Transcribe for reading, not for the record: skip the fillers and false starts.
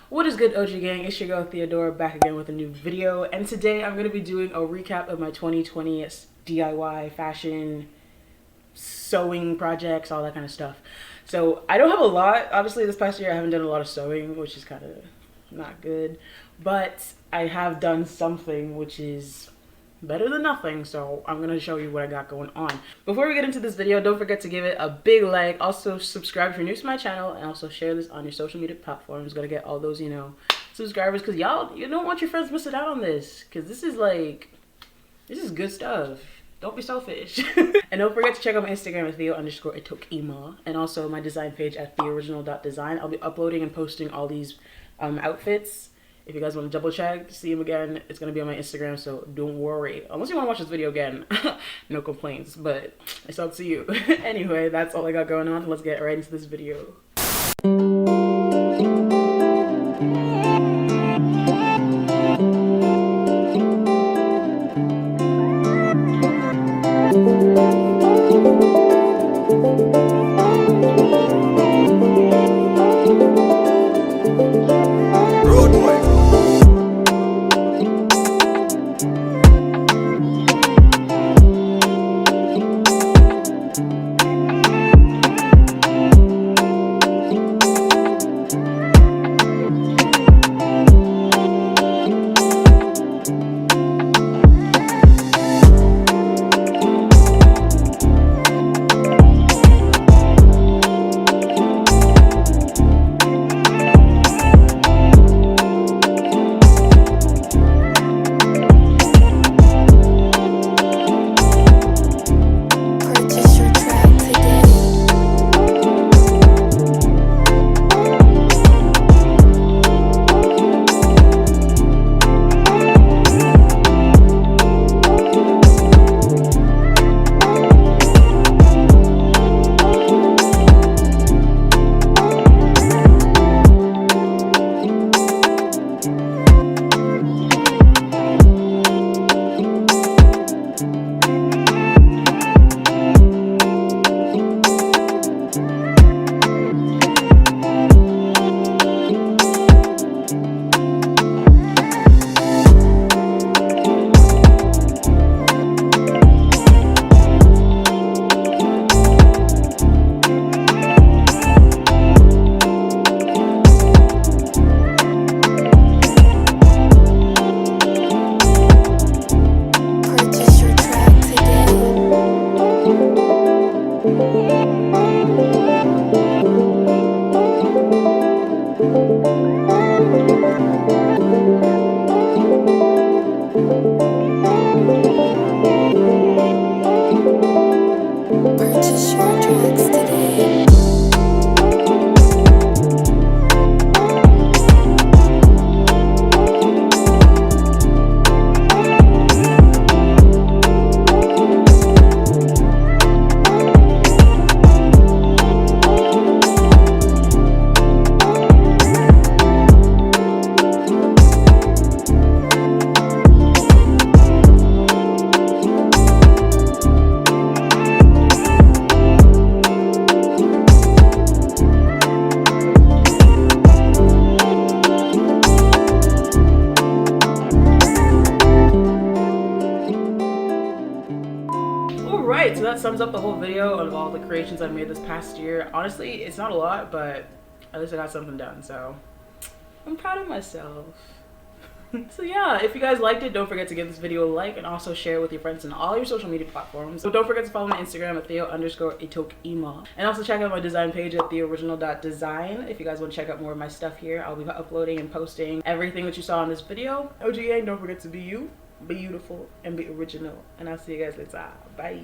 What is good, OG gang? It's your girl Theodora back again with a new video, and today I'm going to be doing a recap of my 2020 DIY fashion sewing projects, all that kind of stuff. So I don't have a lot. Obviously this past year I haven't done a lot of sewing, which is kind of not good, but I have done something which is better than nothing, so I'm gonna show you what I got going on. Before we get into this video, don't forget to give it a big like. Also subscribe if you're new to my channel, and also share this on your social media platforms. Gonna get all those, subscribers, because you don't want your friends missing out on this, because this is good stuff. Don't be selfish. And don't forget to check out my Instagram at Theo_Etokimo, and also my design page at theoriginal.design. I'll be uploading and posting all these outfits. If you guys want to double check, see them again, it's going to be on my Instagram, so don't worry. Unless you want to watch this video again, no complaints, but it's up to you. Anyway, that's all I got going on. Let's get right into this video. So that sums up the whole video of all the creations I made this past year. Honestly, it's not a lot, but at least I got something done, so I'm proud of myself. So yeah, if you guys liked it, don't forget to give this video a like, and also share it with your friends on all your social media platforms. So don't forget to follow my Instagram at Theo_Etokimo, and also check out my design page at theoriginal.design. If you guys want to check out more of my stuff here, I'll be uploading and posting everything that you saw in this video. OG gang, don't forget to be you, be beautiful, and be original, and I'll see you guys later. Bye.